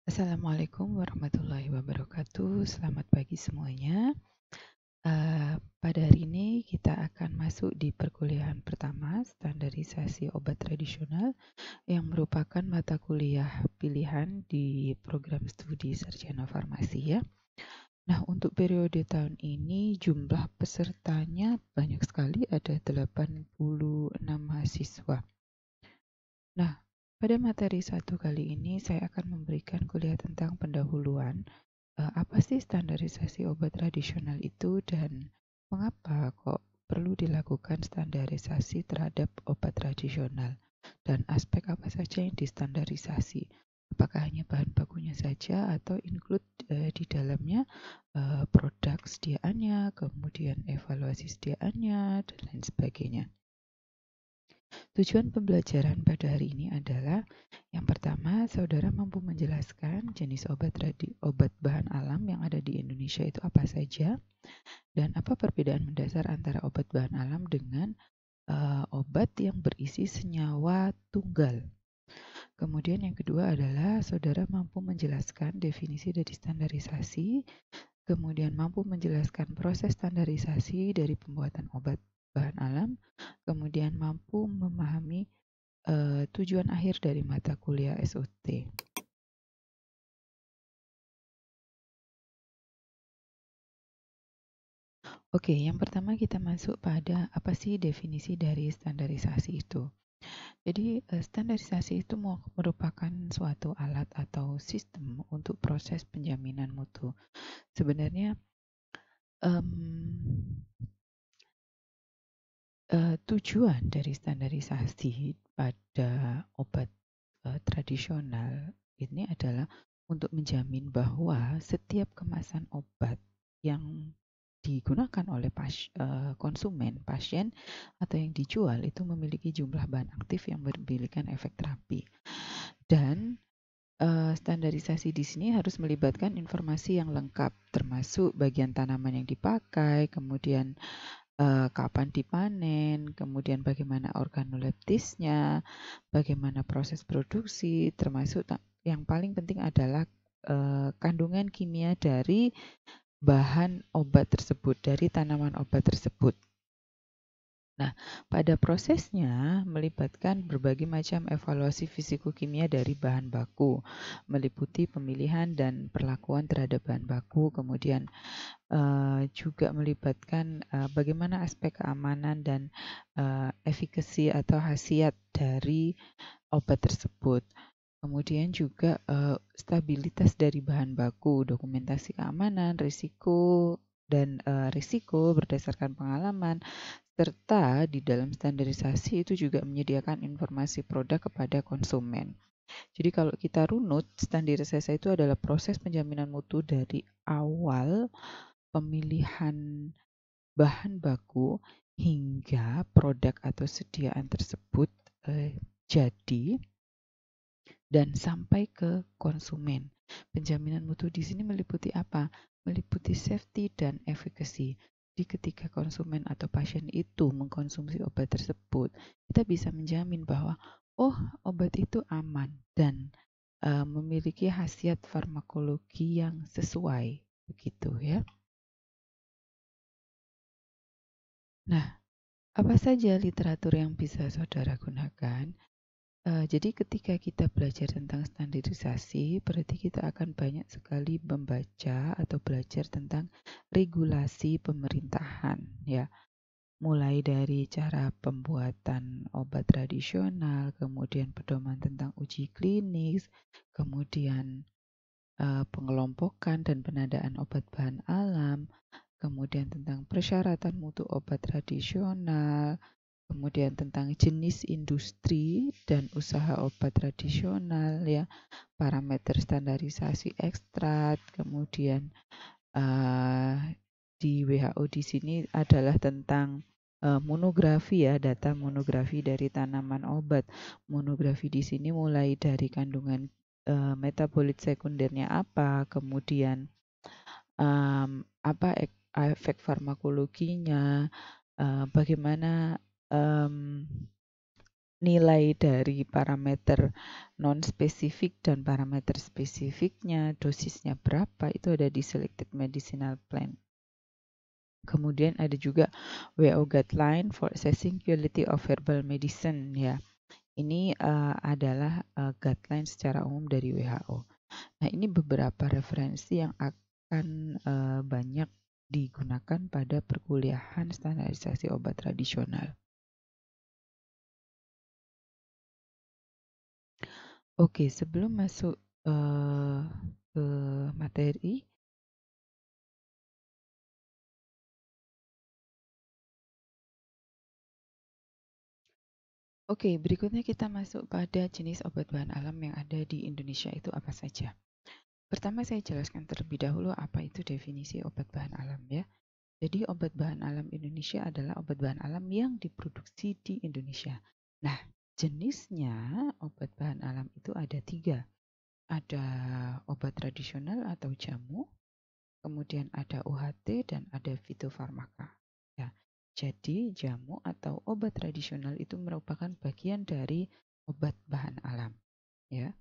Assalamualaikum warahmatullahi wabarakatuh. Selamat pagi semuanya. Pada hari ini kita akan masuk di perkuliahan pertama, standarisasi obat tradisional, yang merupakan mata kuliah pilihan di program studi sarjana farmasi ya. Nah, untuk periode tahun ini jumlah pesertanya banyak sekali, ada 86 mahasiswa. Nah, pada materi satu kali ini saya akan memberikan kuliah tentang pendahuluan. Apa sih standarisasi obat tradisional itu dan mengapa kok perlu dilakukan standarisasi terhadap obat tradisional? Dan aspek apa saja yang distandarisasi? Apakah hanya bahan bakunya saja atau include di dalamnya produk sediaannya, kemudian evaluasi sediaannya, dan lain sebagainya. Tujuan pembelajaran pada hari ini adalah yang pertama, saudara mampu menjelaskan jenis obat bahan alam yang ada di Indonesia itu apa saja dan apa perbedaan mendasar antara obat bahan alam dengan obat yang berisi senyawa tunggal. Kemudian yang kedua adalah saudara mampu menjelaskan definisi dari standarisasi, kemudian mampu menjelaskan proses standarisasi dari pembuatan obat bahan alam, kemudian mampu memahami tujuan akhir dari mata kuliah SOT. Oke, yang pertama kita masuk pada apa sih definisi dari standarisasi itu. Jadi, standarisasi itu merupakan suatu alat atau sistem untuk proses penjaminan mutu. Sebenarnya, em, tujuan dari standarisasi pada obat tradisional ini adalah untuk menjamin bahwa setiap kemasan obat yang digunakan oleh konsumen, pasien, atau yang dijual itu memiliki jumlah bahan aktif yang memiliki efek terapi. Dan standarisasi di sini harus melibatkan informasi yang lengkap, termasuk bagian tanaman yang dipakai, kemudian kapan dipanen, kemudian bagaimana organoleptisnya, bagaimana proses produksi, termasuk yang paling penting adalah kandungan kimia dari bahan obat tersebut, dari tanaman obat tersebut. Nah, pada prosesnya melibatkan berbagai macam evaluasi fisiko-kimia dari bahan baku, meliputi pemilihan dan perlakuan terhadap bahan baku, kemudian juga melibatkan bagaimana aspek keamanan dan efikasi atau khasiat dari obat tersebut. Kemudian juga stabilitas dari bahan baku, dokumentasi keamanan, risiko berdasarkan pengalaman, serta di dalam standarisasi itu juga menyediakan informasi produk kepada konsumen. Jadi kalau kita runut, standarisasi itu adalah proses penjaminan mutu dari awal pemilihan bahan baku hingga produk atau sediaan tersebut jadi dan sampai ke konsumen. Penjaminan mutu di sini meliputi apa? Meliputi safety dan efficacy. Jadi ketika konsumen atau pasien itu mengkonsumsi obat tersebut, kita bisa menjamin bahwa obat itu aman dan memiliki khasiat farmakologi yang sesuai, begitu ya. Nah, apa saja literatur yang bisa saudara gunakan? Jadi ketika kita belajar tentang standarisasi, berarti kita akan banyak sekali membaca atau belajar tentang regulasi pemerintahan, ya. Mulai dari cara pembuatan obat tradisional, kemudian pedoman tentang uji klinis, kemudian pengelompokan dan penandaan obat bahan alam, kemudian tentang persyaratan mutu obat tradisional, kemudian tentang jenis industri dan usaha obat tradisional ya, parameter standarisasi ekstrak, kemudian uh, di WHO di sini adalah tentang monografi ya, data monografi dari tanaman obat. Monografi di sini mulai dari kandungan metabolit sekundernya apa, kemudian apa efek farmakologinya, bagaimana um, nilai dari parameter non-spesifik dan parameter spesifiknya, dosisnya berapa, itu ada di Selected Medicinal Plan. Kemudian ada juga WHO Guideline for Assessing Quality of Herbal Medicine ya. Ini adalah guideline secara umum dari WHO. Nah, ini beberapa referensi yang akan banyak digunakan pada perkuliahan standarisasi obat tradisional. Oke, sebelum masuk ke materi, oke, berikutnya kita masuk pada jenis obat bahan alam yang ada di Indonesia itu apa saja. Pertama saya jelaskan terlebih dahulu apa itu definisi obat bahan alam ya. Jadi obat bahan alam Indonesia adalah obat bahan alam yang diproduksi di Indonesia. Nah, jenisnya obat bahan alam itu ada 3. Ada obat tradisional atau jamu, kemudian ada UHT dan ada fitofarmaka. Ya, jadi jamu atau obat tradisional itu merupakan bagian dari obat bahan alam. Ya,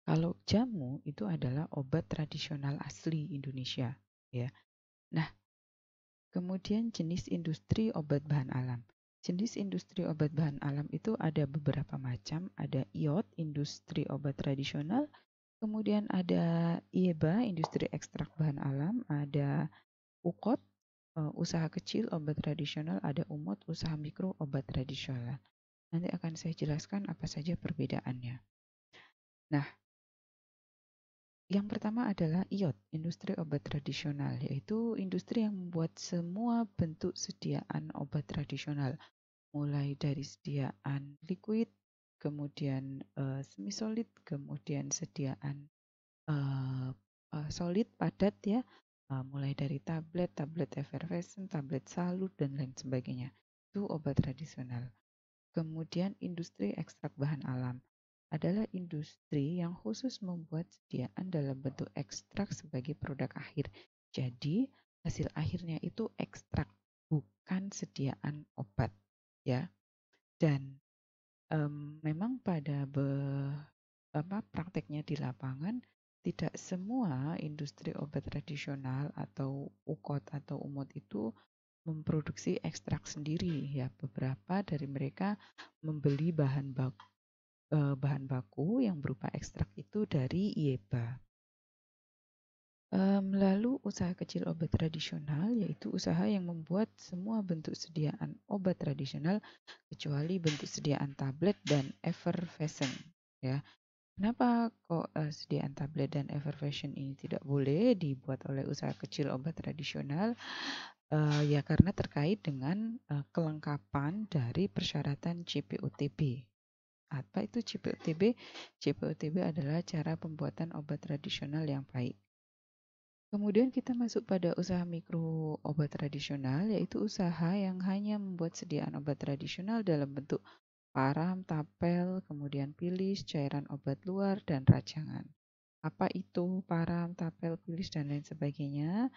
kalau jamu itu adalah obat tradisional asli Indonesia. Ya, nah kemudian jenis industri obat bahan alam. Jenis industri obat bahan alam itu ada beberapa macam. Ada IOT, industri obat tradisional. Kemudian ada IEBA, industri ekstrak bahan alam. Ada UKOT, usaha kecil obat tradisional. Ada UMOT, usaha mikro obat tradisional. Nanti akan saya jelaskan apa saja perbedaannya. Nah, yang pertama adalah IOT, industri obat tradisional, yaitu industri yang membuat semua bentuk sediaan obat tradisional, mulai dari sediaan liquid, kemudian semi solid, kemudian sediaan solid padat ya, mulai dari tablet, tablet effervescent, tablet salut dan lain sebagainya. Itu obat tradisional. Kemudian industri ekstrak bahan alam adalah industri yang khusus membuat sediaan dalam bentuk ekstrak sebagai produk akhir. Jadi hasil akhirnya itu ekstrak, bukan sediaan obat ya. Dan memang pada prakteknya di lapangan tidak semua industri obat tradisional atau UKOT atau UMOT itu memproduksi ekstrak sendiri ya. Beberapa dari mereka membeli bahan baku yang berupa ekstrak itu dari IEBA. Lalu usaha kecil obat tradisional yaitu usaha yang membuat semua bentuk sediaan obat tradisional kecuali bentuk sediaan tablet dan effervescent ya. Kenapa kok sediaan tablet dan effervescent ini tidak boleh dibuat oleh usaha kecil obat tradisional? Ya karena terkait dengan kelengkapan dari persyaratan CPOTB. Apa itu CPOTB? CPOTB adalah cara pembuatan obat tradisional yang baik. Kemudian kita masuk pada usaha mikro obat tradisional, yaitu usaha yang hanya membuat sediaan obat tradisional dalam bentuk param, tapel, kemudian pilis, cairan obat luar, dan rajangan. Apa itu param, tapel, pilis, dan lain sebagainya?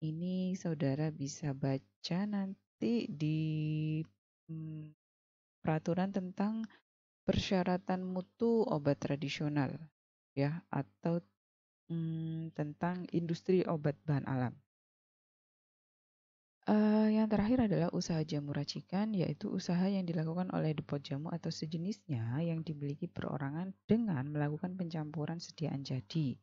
Ini saudara bisa baca nanti di peraturan tentang persyaratan mutu obat tradisional ya atau tentang industri obat bahan alam. Yang terakhir adalah usaha jamu racikan, yaitu usaha yang dilakukan oleh depot jamu atau sejenisnya yang dimiliki perorangan dengan melakukan pencampuran sediaan jadi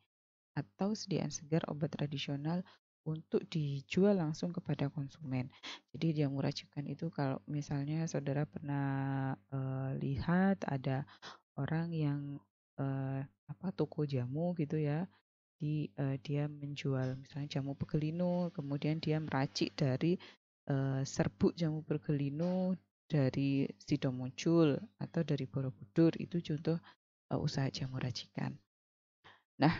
atau sediaan segar obat tradisional untuk dijual langsung kepada konsumen. Jadi jamu racikan itu kalau misalnya saudara pernah lihat ada orang yang toko jamu gitu ya, dia menjual misalnya jamu pegelino, kemudian dia meracik dari serbuk jamu pegelino dari Sidomuncul atau dari Borobudur, itu contoh usaha jamu racikan. Nah,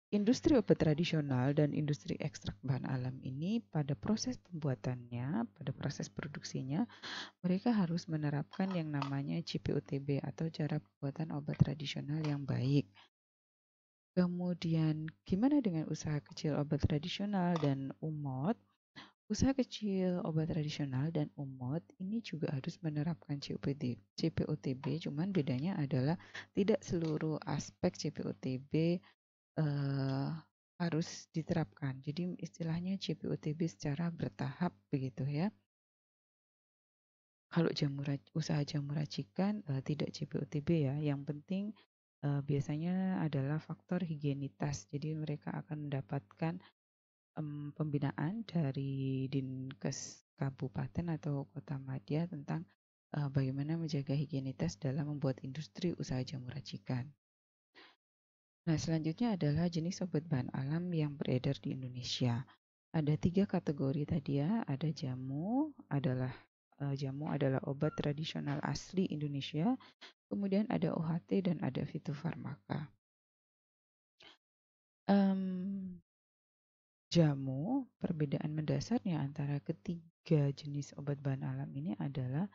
industri obat tradisional dan industri ekstrak bahan alam ini pada proses pembuatannya, pada proses produksinya, mereka harus menerapkan yang namanya CPOTB atau cara pembuatan obat tradisional yang baik. Kemudian gimana dengan usaha kecil obat tradisional dan UMOT? Usaha kecil, obat tradisional, dan umum ini juga harus menerapkan CPOTB, cuman bedanya adalah tidak seluruh aspek CPOTB harus diterapkan. Jadi istilahnya CPOTB secara bertahap begitu ya. Kalau usaha jamu racikan tidak CPOTB ya. Yang penting biasanya adalah faktor higienitas. Jadi mereka akan mendapatkan pembinaan dari Dinkes Kabupaten atau Kota Madya tentang bagaimana menjaga higienitas dalam membuat industri usaha jamu racikan. Nah, selanjutnya adalah jenis obat bahan alam yang beredar di Indonesia. Ada 3 kategori tadi ya, ada jamu adalah obat tradisional asli Indonesia, kemudian ada OHT dan ada fitofarmaka. Jamu, perbedaan mendasarnya antara ketiga jenis obat bahan alam ini adalah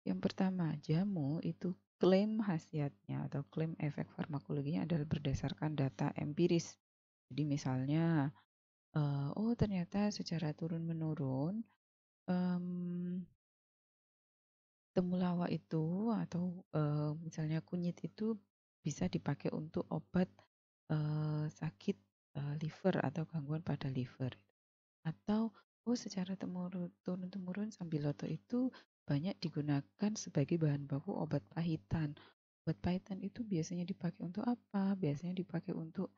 yang pertama, jamu itu klaim khasiatnya atau klaim efek farmakologinya adalah berdasarkan data empiris. Jadi misalnya, oh ternyata secara turun-menurun temulawak itu atau misalnya kunyit itu bisa dipakai untuk obat sakit liver atau gangguan pada liver. Atau oh secara turun-temurun sambiloto itu banyak digunakan sebagai bahan baku obat pahitan. Obat pahitan itu biasanya dipakai untuk apa? Biasanya dipakai untuk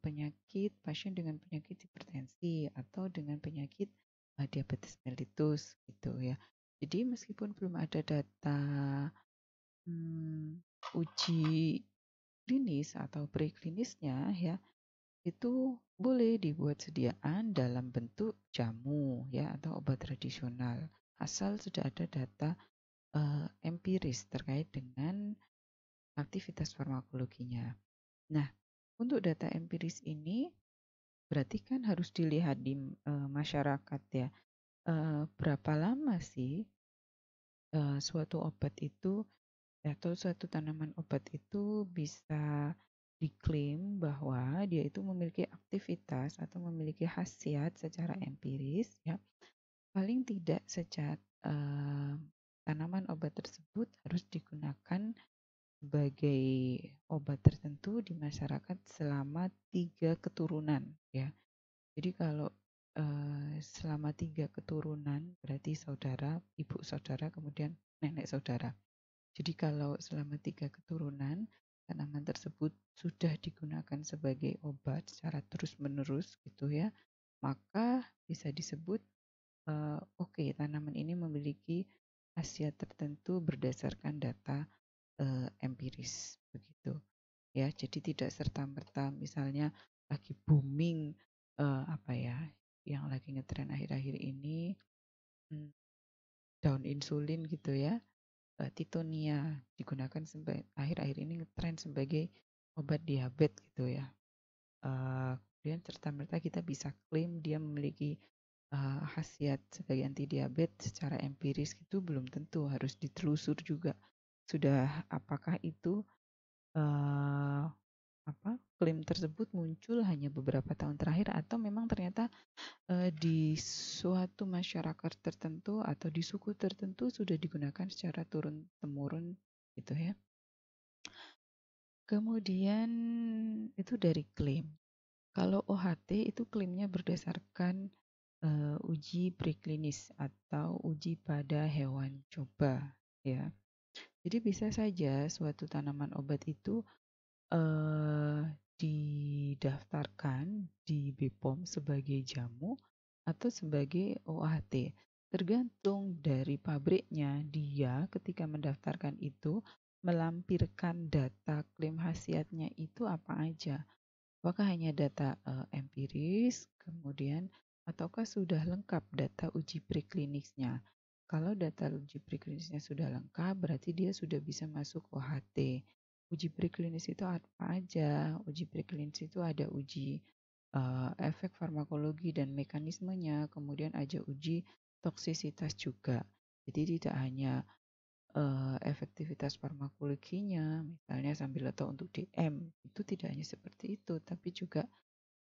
penyakit pasien dengan penyakit hipertensi atau dengan penyakit diabetes mellitus gitu ya. Jadi meskipun belum ada data uji klinis atau preklinisnya ya, itu boleh dibuat sediaan dalam bentuk jamu ya atau obat tradisional asal sudah ada data empiris terkait dengan aktivitas farmakologinya. Nah, untuk data empiris ini berarti kan harus dilihat di masyarakat ya. Berapa lama sih suatu obat itu atau suatu tanaman obat itu bisa diklaim bahwa dia itu memiliki aktivitas atau memiliki khasiat secara empiris ya, paling tidak sejak tanaman obat tersebut harus digunakan sebagai obat tertentu di masyarakat selama 3 keturunan ya. Jadi kalau selama 3 keturunan berarti saudara, ibu saudara, kemudian nenek saudara. Jadi kalau selama 3 keturunan tanaman tersebut sudah digunakan sebagai obat secara terus-menerus gitu ya, maka bisa disebut oke, tanaman ini memiliki khasiat tertentu berdasarkan data empiris begitu ya. Jadi tidak serta-merta misalnya lagi booming apa ya, yang lagi ngetren akhir-akhir ini daun insulin gitu ya. Titonia digunakan akhir-akhir ini ngetren sebagai obat diabetes gitu ya. Kemudian serta-merta kita bisa klaim dia memiliki khasiat sebagai anti diabetes secara empiris itu belum tentu, harus ditelusur juga. Sudah apakah itu klaim tersebut muncul hanya beberapa tahun terakhir atau memang ternyata di suatu masyarakat tertentu atau di suku tertentu sudah digunakan secara turun-temurun gitu ya. Kemudian itu dari klaim. Kalau OHT itu klaimnya berdasarkan uji preklinis atau uji pada hewan coba ya. Jadi bisa saja suatu tanaman obat itu didaftarkan di BPOM sebagai jamu atau sebagai OHT. Tergantung dari pabriknya, dia ketika mendaftarkan itu melampirkan data klaim khasiatnya itu apa aja. Apakah hanya data empiris, kemudian ataukah sudah lengkap data uji preklinisnya? Kalau data uji preklinisnya sudah lengkap, berarti dia sudah bisa masuk OHT. Uji preklinis itu apa aja? Uji preklinis itu ada uji efek farmakologi dan mekanismenya, kemudian ada uji toksisitas juga. Jadi tidak hanya efektivitas farmakologinya, misalnya sambil atau untuk DM, itu tidak hanya seperti itu, tapi juga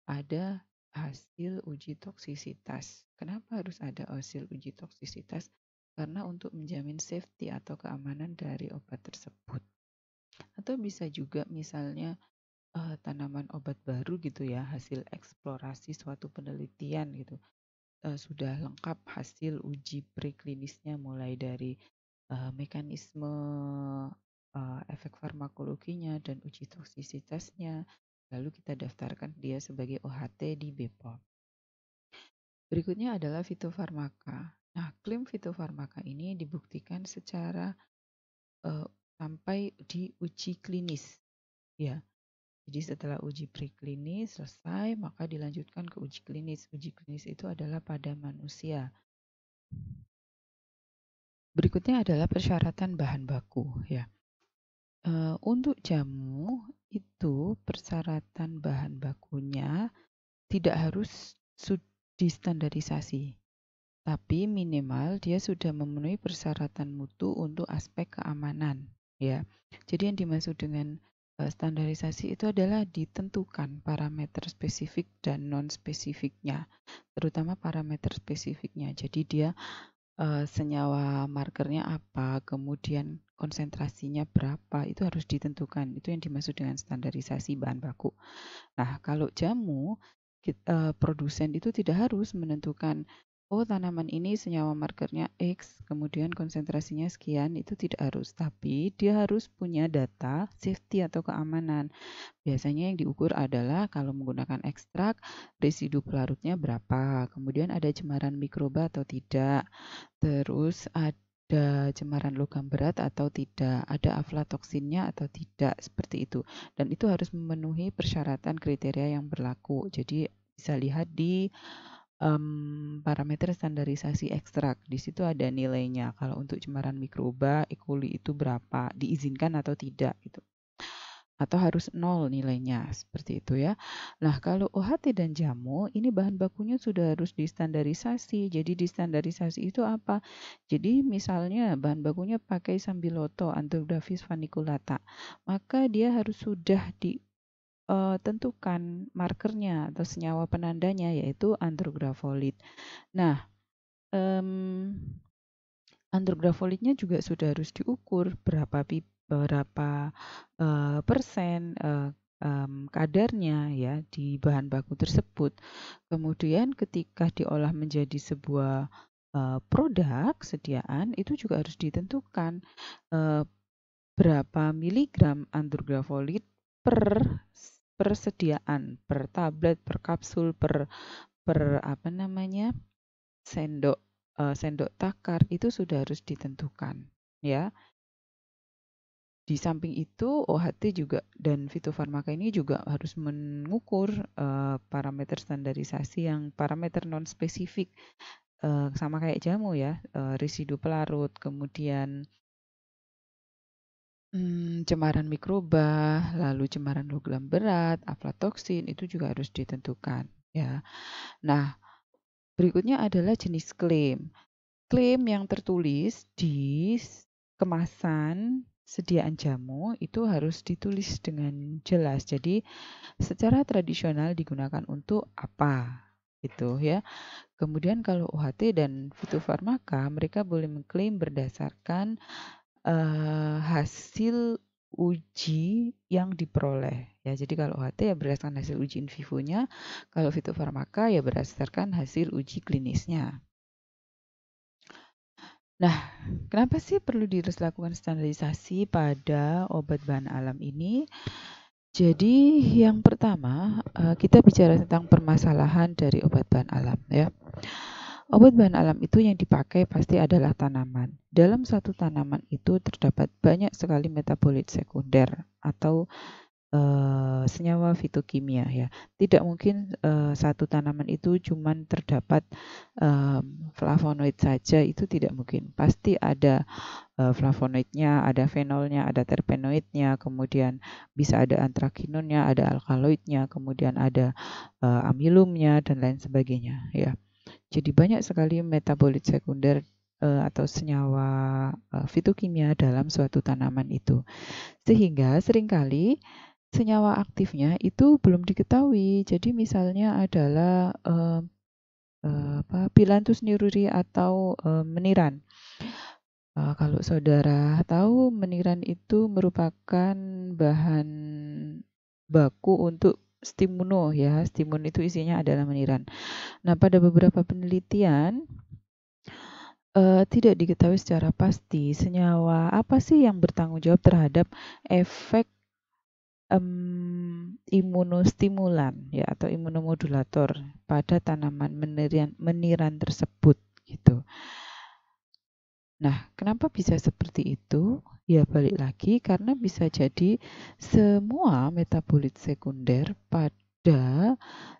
ada hasil uji toksisitas. Kenapa harus ada hasil uji toksisitas? Karena untuk menjamin safety atau keamanan dari obat tersebut. Atau bisa juga misalnya tanaman obat baru gitu ya, hasil eksplorasi suatu penelitian gitu. Sudah lengkap hasil uji preklinisnya mulai dari mekanisme efek farmakologinya dan uji toksisitasnya. Lalu kita daftarkan dia sebagai OHT di BPOM. Berikutnya adalah fitofarmaka. Nah, klaim fitofarmaka ini dibuktikan secara sampai di uji klinis. Ya, jadi setelah uji preklinis selesai, maka dilanjutkan ke uji klinis. Uji klinis itu adalah pada manusia. Berikutnya adalah persyaratan bahan baku. Ya, untuk jamu itu persyaratan bahan bakunya tidak harus distandarisasi, tapi minimal dia sudah memenuhi persyaratan mutu untuk aspek keamanan. Ya, jadi yang dimaksud dengan standarisasi itu adalah ditentukan parameter spesifik dan non spesifiknya, terutama parameter spesifiknya. Jadi dia senyawa markernya apa, kemudian konsentrasinya berapa, itu harus ditentukan. Itu yang dimaksud dengan standarisasi bahan baku. Nah, kalau jamu, produsen itu tidak harus menentukan, oh tanaman ini senyawa markernya X, kemudian konsentrasinya sekian, itu tidak harus. Tapi dia harus punya data safety atau keamanan. Biasanya yang diukur adalah kalau menggunakan ekstrak, residu pelarutnya berapa, kemudian ada cemaran mikroba atau tidak, terus ada cemaran logam berat atau tidak, ada aflatoksinnya atau tidak, seperti itu. Dan itu harus memenuhi persyaratan kriteria yang berlaku. Jadi bisa lihat di parameter standarisasi ekstrak. Di situ ada nilainya. Kalau untuk cemaran mikroba, E. coli itu berapa, diizinkan atau tidak gitu. Atau harus 0 nilainya, seperti itu ya. Nah, kalau OHT dan jamu, ini bahan bakunya sudah harus distandarisasi. Jadi distandarisasi itu apa? Jadi misalnya bahan bakunya pakai Sambiloto, Andrographis vaniculata, maka dia harus sudah ditentukan markernya atau senyawa penandanya, yaitu andrografolit. Nah, andrografolitnya juga sudah harus diukur berapa persen kadarnya ya di bahan baku tersebut. Kemudian ketika diolah menjadi sebuah produk sediaan, itu juga harus ditentukan berapa miligram andrografolit per persediaan, per tablet, per kapsul, per apa namanya, sendok takar, itu sudah harus ditentukan ya. Di samping itu OHT juga dan fitofarmaka ini juga harus mengukur parameter standarisasi yang parameter non spesifik, sama kayak jamu ya, residu pelarut, kemudian cemaran mikroba, lalu cemaran logam berat, aflatoksin, itu juga harus ditentukan ya. Nah, berikutnya adalah jenis klaim. Klaim yang tertulis di kemasan sediaan jamu itu harus ditulis dengan jelas. Jadi secara tradisional digunakan untuk apa gitu ya. Kemudian kalau OHT dan fitofarmaka, mereka boleh mengklaim berdasarkan hasil uji yang diperoleh ya. Jadi kalau OHT ya berdasarkan hasil uji in vivonya, kalau fitofarmaka ya berdasarkan hasil uji klinisnya. Nah, kenapa sih perlu dilakukan standarisasi pada obat bahan alam ini? Jadi yang pertama, kita bicara tentang permasalahan dari obat bahan alam ya. Obat bahan alam itu yang dipakai pasti adalah tanaman. Dalam satu tanaman itu terdapat banyak sekali metabolit sekunder atau senyawa fitokimia ya. Tidak mungkin satu tanaman itu cuma terdapat flavonoid saja, itu tidak mungkin. Pasti ada flavonoidnya, ada fenolnya, ada terpenoidnya, kemudian bisa ada antrakinonnya, ada alkaloidnya, kemudian ada amilumnya dan lain sebagainya ya. Jadi banyak sekali metabolit sekunder atau senyawa fitokimia dalam suatu tanaman itu. Sehingga seringkali senyawa aktifnya itu belum diketahui. Jadi misalnya adalah Phyllanthus niruri atau meniran. Kalau saudara tahu, meniran itu merupakan bahan baku untuk stimuno ya. Stimun itu isinya adalah meniran. Nah, pada beberapa penelitian tidak diketahui secara pasti senyawa apa sih yang bertanggung jawab terhadap efek imunostimulan ya atau imunomodulator pada tanaman meniran tersebut gitu. Nah, kenapa bisa seperti itu? Ya balik lagi karena bisa jadi semua metabolit sekunder pada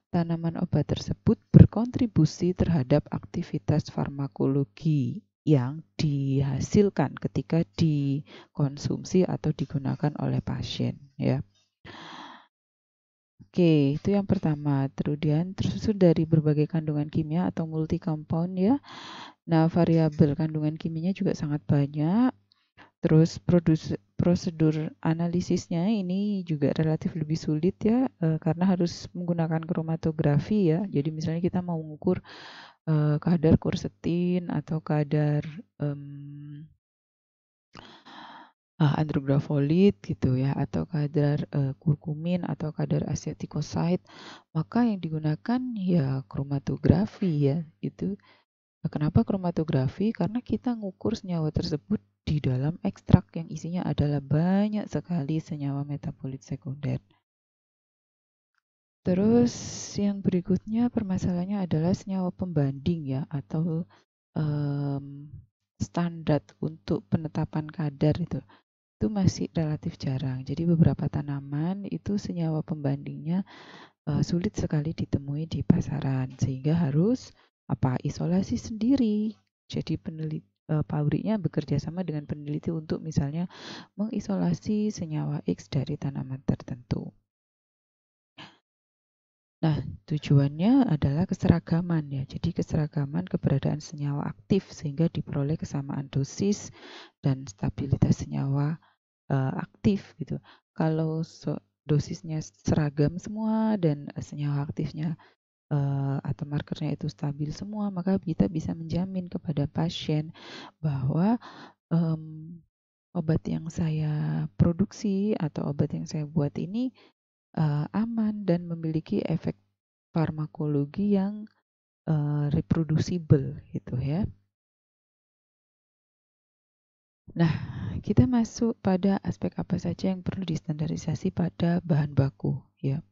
tanaman obat tersebut berkontribusi terhadap aktivitas farmakologi yang dihasilkan ketika dikonsumsi atau digunakan oleh pasien ya. Oke, itu yang pertama. Kemudian tersusun dari berbagai kandungan kimia atau multi compound ya. Nah, variabel kandungan kimianya juga sangat banyak. Terus prosedur analisisnya ini juga relatif lebih sulit ya, karena harus menggunakan kromatografi ya. Jadi misalnya kita mau mengukur kadar quercetin atau kadar andrografolit gitu ya, atau kadar kurkumin atau kadar acetocosid, maka yang digunakan ya kromatografi ya. Itu kenapa kromatografi? Karena kita ngukur senyawa tersebut di dalam ekstrak yang isinya adalah banyak sekali senyawa metabolit sekunder. Terus yang berikutnya permasalahannya adalah senyawa pembanding ya atau standar untuk penetapan kadar itu masih relatif jarang. Jadi beberapa tanaman itu senyawa pembandingnya sulit sekali ditemui di pasaran sehingga harus isolasi sendiri. Jadi pabriknya bekerja sama dengan peneliti untuk misalnya mengisolasi senyawa X dari tanaman tertentu. Nah, tujuannya adalah keseragaman ya. Jadi keseragaman keberadaan senyawa aktif sehingga diperoleh kesamaan dosis dan stabilitas senyawa aktif gitu. Kalau dosisnya seragam semua dan senyawa aktifnya atau markernya itu stabil semua, maka kita bisa menjamin kepada pasien bahwa obat yang saya produksi atau obat yang saya buat ini aman dan memiliki efek farmakologi yang reproducible gitu ya. Nah, kita masuk pada aspek apa saja yang perlu distandarisasi pada bahan baku ya.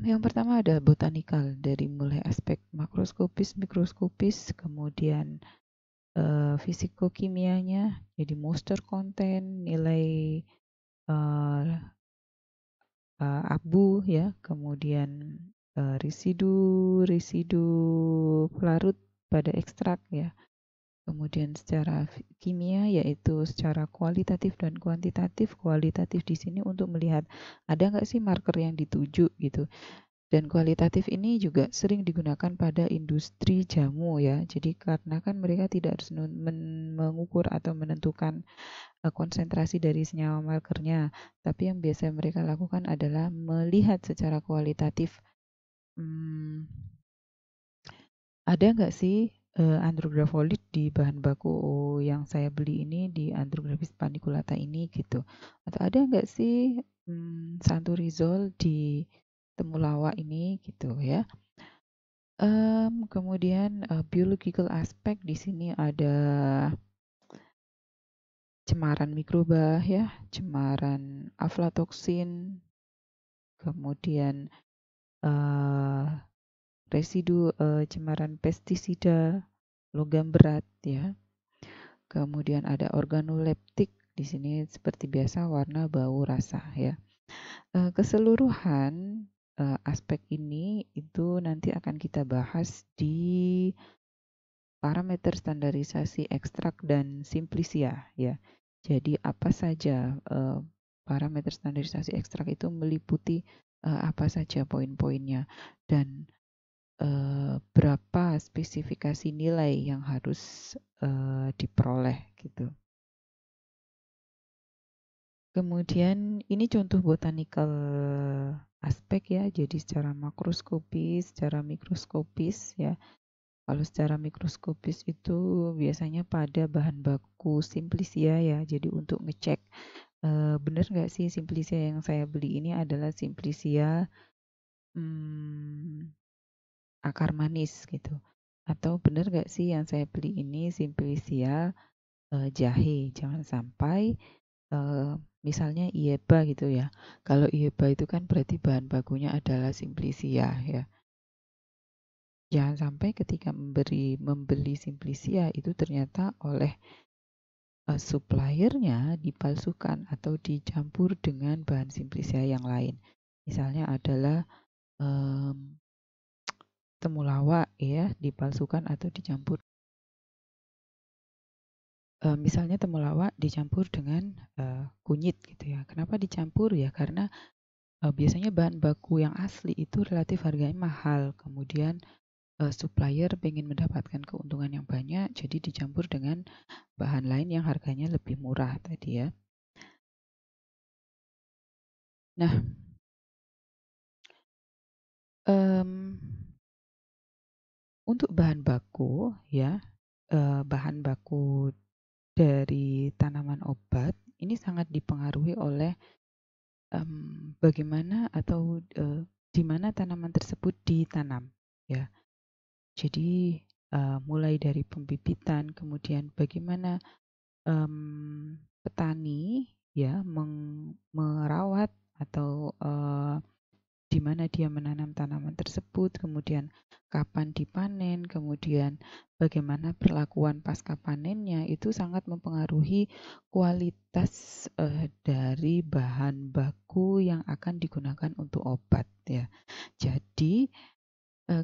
Yang pertama ada botanikal dari mulai aspek makroskopis, mikroskopis, kemudian fisikokimianya, jadi moisture content, nilai abu ya, kemudian residu pelarut pada ekstrak ya. Kemudian secara kimia yaitu secara kualitatif dan kuantitatif. Kualitatif di sini untuk melihat ada nggak sih marker yang dituju gitu. Dan kualitatif ini juga sering digunakan pada industri jamu ya. Jadi karena kan mereka tidak harus mengukur atau menentukan konsentrasi dari senyawa markernya, tapi yang biasa mereka lakukan adalah melihat secara kualitatif ada nggak sih andrografolit di bahan baku yang saya beli ini di Andrographis paniculata ini gitu, atau ada nggak sih santurizol di temulawak ini gitu ya. Kemudian biological aspect di sini ada cemaran mikroba ya, cemaran aflatoksin, kemudian residu cemaran pestisida, logam berat ya. Kemudian ada organoleptik di sini seperti biasa warna, bau, rasa ya. Keseluruhan aspek ini itu nanti akan kita bahas di parameter standarisasi ekstrak dan simplisia ya. Jadi apa saja parameter standarisasi ekstrak itu meliputi apa saja poin-poinnya dan berapa spesifikasi nilai yang harus diperoleh gitu. Kemudian ini contoh botanical aspek ya, jadi secara makroskopis, secara mikroskopis ya. Kalau secara mikroskopis itu biasanya pada bahan baku Simplicia ya. Jadi untuk ngecek benar nggak sih Simplicia yang saya beli ini adalah Simplicia akar manis gitu. Atau benar nggak sih yang saya beli ini Simplicia jahe. Jangan sampai misalnya Ieba gitu ya. Kalau Ieba itu kan berarti bahan bakunya adalah Simplicia ya. Jangan sampai ketika membeli Simplicia itu ternyata oleh suppliernya dipalsukan atau dicampur dengan bahan Simplicia yang lain. Misalnya adalah em, temulawak ya dipalsukan atau dicampur. Misalnya temulawak dicampur dengan kunyit gitu ya. Kenapa dicampur ya? Karena biasanya bahan baku yang asli itu relatif harganya mahal. Kemudian supplier pengen mendapatkan keuntungan yang banyak, jadi dicampur dengan bahan lain yang harganya lebih murah tadi ya. Nah, em, untuk bahan baku ya, bahan baku dari tanaman obat ini sangat dipengaruhi oleh bagaimana atau di mana tanaman tersebut ditanam ya. Jadi mulai dari pembibitan, kemudian bagaimana petani ya merawat atau di mana dia menanam tanaman tersebut, kemudian kapan dipanen, kemudian bagaimana perlakuan pasca panennya itu sangat mempengaruhi kualitas dari bahan baku yang akan digunakan untuk obat ya. Jadi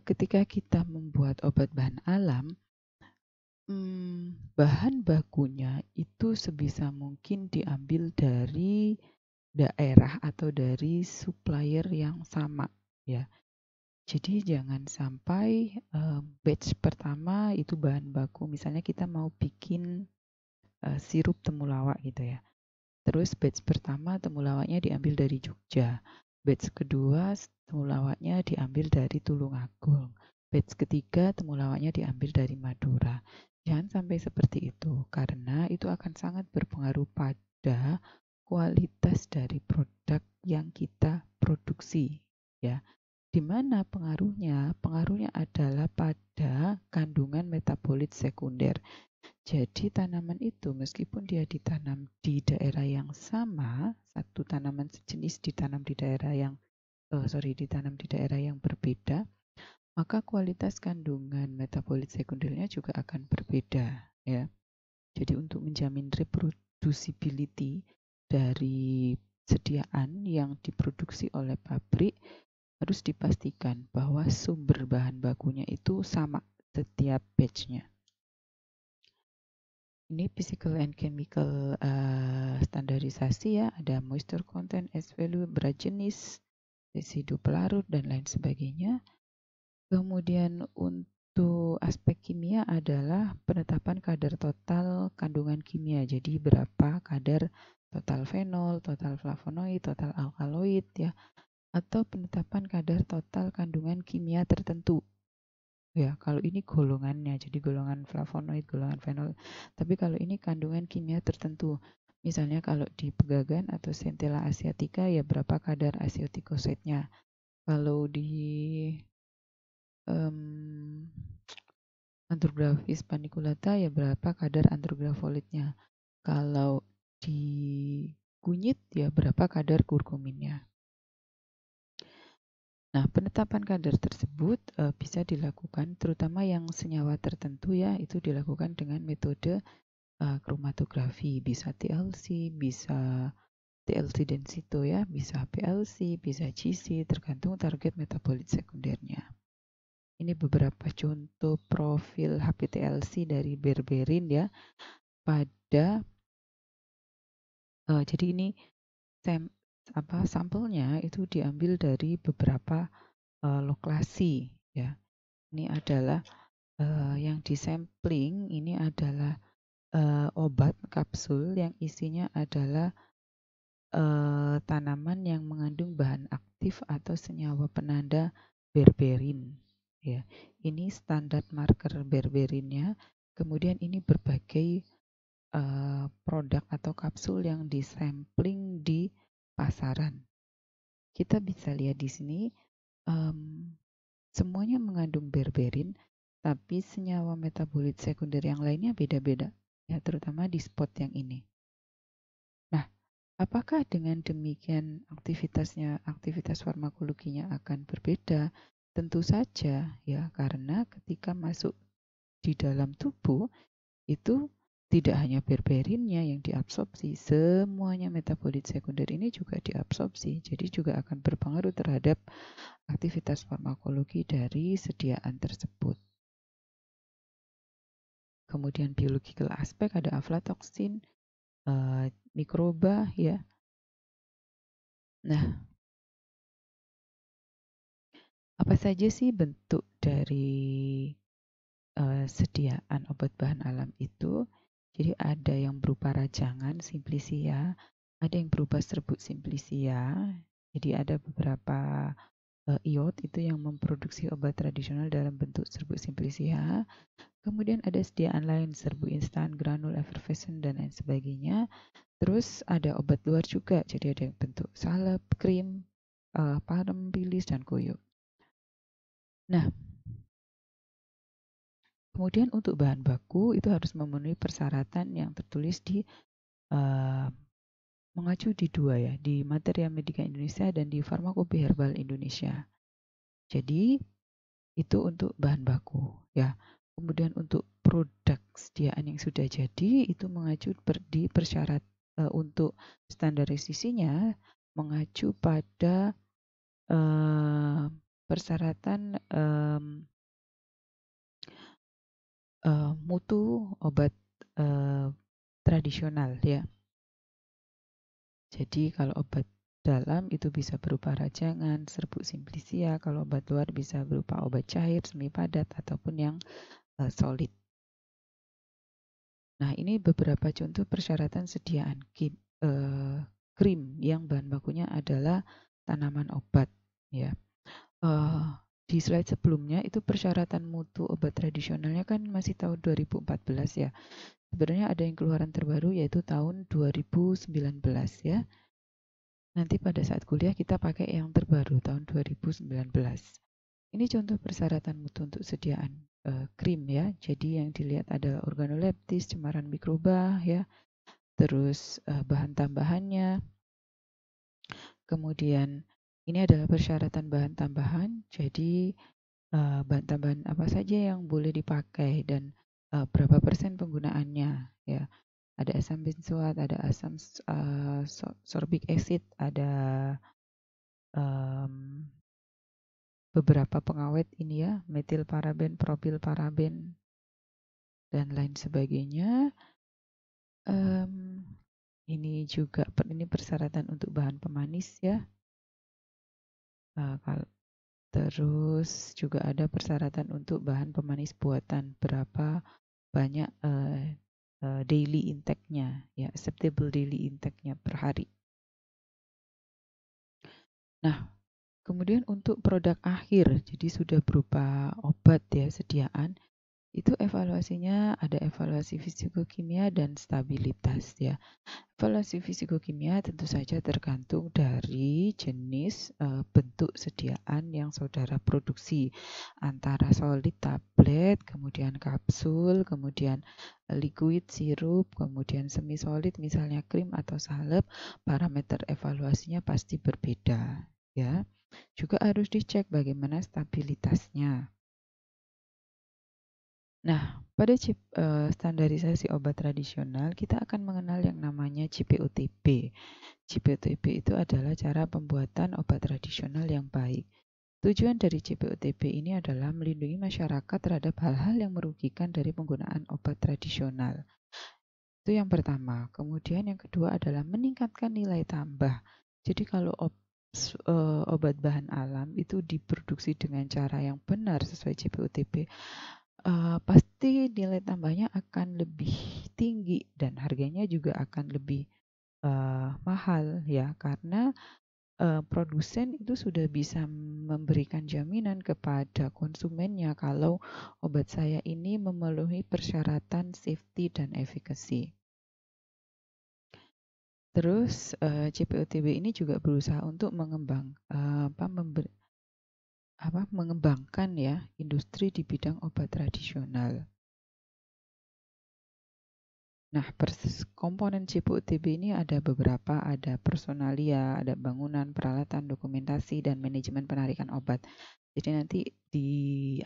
ketika kita membuat obat bahan alam, bahan bakunya itu sebisa mungkin diambil dari daerah atau dari supplier yang sama ya. Jadi jangan sampai batch pertama itu bahan baku, misalnya kita mau bikin sirup temulawak gitu ya. Terus batch pertama temulawaknya diambil dari Jogja. Batch kedua temulawaknya diambil dari Tulungagung. Batch ketiga temulawaknya diambil dari Madura. Jangan sampai seperti itu karena itu akan sangat berpengaruh pada kualitas dari produk yang kita produksi ya. Di mana pengaruhnya? Pengaruhnya adalah pada kandungan metabolit sekunder. Jadi tanaman itu meskipun dia ditanam di daerah yang sama, satu tanaman sejenis ditanam di daerah yang ditanam di daerah yang berbeda, maka kualitas kandungan metabolit sekundernya juga akan berbeda ya. Jadi untuk menjamin reproducibility dari sediaan yang diproduksi oleh pabrik harus dipastikan bahwa sumber bahan bakunya itu sama setiap batch-nya. Ini physical and chemical standarisasi ya, ada moisture content, S value, berat jenis, residu pelarut, dan lain sebagainya. Kemudian untuk aspek kimia adalah penetapan kadar total kandungan kimia. Jadi berapa kadar total fenol, total flavonoid, total alkaloid ya, atau penetapan kadar total kandungan kimia tertentu. Ya, kalau ini golongannya, jadi golongan flavonoid, golongan fenol. Tapi kalau ini kandungan kimia tertentu. Misalnya kalau di pegagan atau Centella asiatica ya berapa kadar asiotikositnya. Kalau di Andrographis paniculata ya berapa kadar andrografolitnya. Kalau di kunyit ya berapa kadar kurkuminnya. Nah, penetapan kadar tersebut bisa dilakukan terutama yang senyawa tertentu ya, itu dilakukan dengan metode kromatografi, bisa TLC, bisa TLC densito ya, bisa PLC, bisa GC, tergantung target metabolit sekundernya. Ini beberapa contoh profil HPTLC dari berberin ya, pada jadi ini sampelnya itu diambil dari beberapa lokasi ya. Ini adalah yang disampling ini adalah obat kapsul yang isinya adalah tanaman yang mengandung bahan aktif atau senyawa penanda berberin. Ya, ini standar marker berberinnya. Kemudian ini berbagai produk atau kapsul yang disampling di pasaran. Kita bisa lihat di sini semuanya mengandung berberin, tapi senyawa metabolit sekunder yang lainnya beda-beda, ya, terutama di spot yang ini. Nah, apakah dengan demikian aktivitas farmakologinya akan berbeda? Tentu saja, ya, karena ketika masuk di dalam tubuh itu tidak hanya berberinnya yang diabsorpsi, semuanya metabolit sekunder ini juga diabsorpsi. Jadi juga akan berpengaruh terhadap aktivitas farmakologi dari sediaan tersebut. Kemudian biological aspek ada aflatoksin, mikroba, ya. Nah, apa saja sih bentuk dari sediaan obat bahan alam itu? Jadi ada yang berupa rajangan simplicia, ada yang berupa serbuk simplicia. Jadi ada beberapa iot itu yang memproduksi obat tradisional dalam bentuk serbuk simplicia. Kemudian ada sediaan lain, serbuk instan, granul, effervescent, dan lain sebagainya. Terus ada obat luar juga, jadi ada yang bentuk salep, krim, parem, bilis, dan koyo. Nah, kemudian untuk bahan baku itu harus memenuhi persyaratan yang tertulis di mengacu di dua, ya, di Materia Medica Indonesia dan di Farmakope Herbal Indonesia. Jadi itu untuk bahan baku, ya. Kemudian untuk produk sediaan yang sudah jadi itu mengacu di persyarat untuk standarisasinya mengacu pada persyaratan mutu obat tradisional, ya. Jadi kalau obat dalam itu bisa berupa rajangan, serbuk simplicia, kalau obat luar bisa berupa obat cair, semi padat, ataupun yang solid. Nah, ini beberapa contoh persyaratan sediaan krim yang bahan bakunya adalah tanaman obat, ya. Di slide sebelumnya itu persyaratan mutu obat tradisionalnya kan masih tahun 2014, ya. Sebenarnya ada yang keluaran terbaru yaitu tahun 2019, ya. Nanti pada saat kuliah kita pakai yang terbaru tahun 2019. Ini contoh persyaratan mutu untuk sediaan krim, ya. Jadi yang dilihat adalah organoleptis, cemaran mikroba, ya. Terus bahan tambahannya. Kemudian ini adalah persyaratan bahan tambahan. Jadi bahan tambahan apa saja yang boleh dipakai dan berapa persen penggunaannya, ya. Ada asam benzoat, ada asam sorbic acid, ada beberapa pengawet ini, ya, metil paraben, propil paraben, dan lain sebagainya. Ini juga ini persyaratan untuk bahan pemanis, ya. Terus juga ada persyaratan untuk bahan pemanis buatan, berapa banyak daily intake-nya, ya, acceptable daily intake-nya per hari. Nah, kemudian untuk produk akhir, jadi sudah berupa obat, ya, sediaan, itu evaluasinya ada evaluasi fisikokimia dan stabilitas, ya. Evaluasi fisikokimia tentu saja tergantung dari jenis bentuk sediaan yang saudara produksi, antara solid tablet, kemudian kapsul, kemudian liquid sirup, kemudian semi solid misalnya krim atau salep. Parameter evaluasinya pasti berbeda, ya. Juga harus dicek bagaimana stabilitasnya. Nah, pada standarisasi obat tradisional, kita akan mengenal yang namanya CPOTB. CPOTB itu adalah cara pembuatan obat tradisional yang baik. Tujuan dari CPOTB ini adalah melindungi masyarakat terhadap hal-hal yang merugikan dari penggunaan obat tradisional. Itu yang pertama. Kemudian yang kedua adalah meningkatkan nilai tambah. Jadi kalau obat bahan alam itu diproduksi dengan cara yang benar sesuai CPOTB, pasti nilai tambahnya akan lebih tinggi dan harganya juga akan lebih mahal ya, karena produsen itu sudah bisa memberikan jaminan kepada konsumennya kalau obat saya ini memenuhi persyaratan safety dan efficacy. Terus CPOTB ini juga berusaha untuk mengembangkan ya industri di bidang obat tradisional. Nah, komponen CPOTB ini ada beberapa, ada personalia, ada bangunan, peralatan, dokumentasi, dan manajemen penarikan obat. Jadi nanti di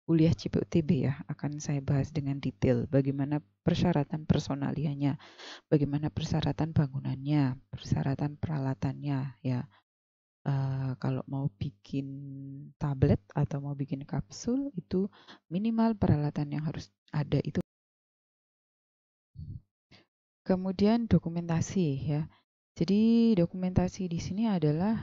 kuliah CPOTB ya akan saya bahas dengan detail bagaimana persyaratan personalianya, bagaimana persyaratan bangunannya, persyaratan peralatannya ya. Kalau mau bikin tablet atau mau bikin kapsul itu minimal peralatan yang harus ada itu. Kemudian dokumentasi ya. Jadi dokumentasi di sini adalah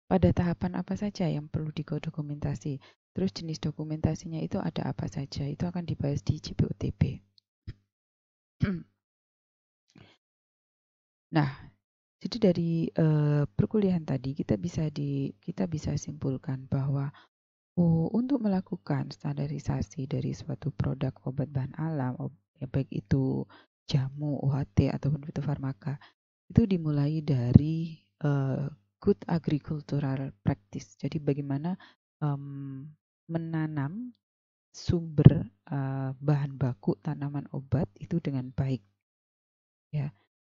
pada tahapan apa saja yang perlu didokumentasi. Terus jenis dokumentasinya itu ada apa saja. Itu akan dibahas di CPOTB. Nah, jadi dari perkuliahan tadi kita bisa simpulkan bahwa untuk melakukan standarisasi dari suatu produk obat bahan alam, ya baik itu jamu, UHT ataupun fitofarmaka, itu dimulai dari good agricultural practice. Jadi bagaimana menanam sumber bahan baku tanaman obat itu dengan baik, ya,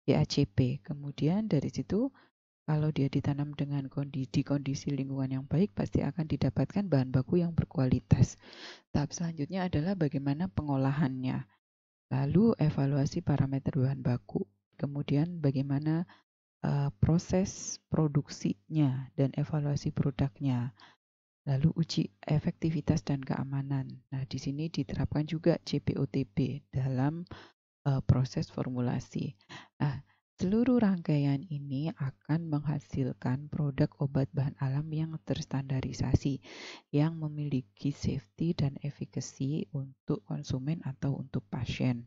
YACP. Kemudian dari situ kalau dia ditanam dengan di kondisi lingkungan yang baik, pasti akan didapatkan bahan baku yang berkualitas. Tahap selanjutnya adalah bagaimana pengolahannya. Lalu evaluasi parameter bahan baku. Kemudian bagaimana proses produksinya dan evaluasi produknya. Lalu uji efektivitas dan keamanan. Nah, di sini diterapkan juga CPOTB dalam proses formulasi. Nah, seluruh rangkaian ini akan menghasilkan produk obat bahan alam yang terstandarisasi, yang memiliki safety dan efficacy untuk konsumen atau untuk pasien.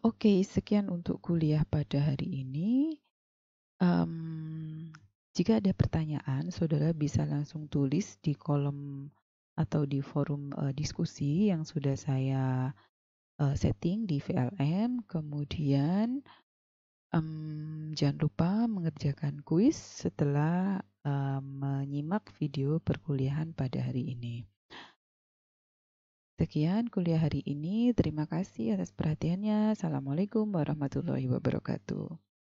Oke, sekian untuk kuliah pada hari ini. Jika ada pertanyaan, saudara bisa langsung tulis di kolom atau di forum diskusi yang sudah saya setting di VLM. Kemudian jangan lupa mengerjakan kuis setelah menyimak video perkuliahan pada hari ini. Sekian kuliah hari ini. Terima kasih atas perhatiannya. Assalamualaikum warahmatullahi wabarakatuh.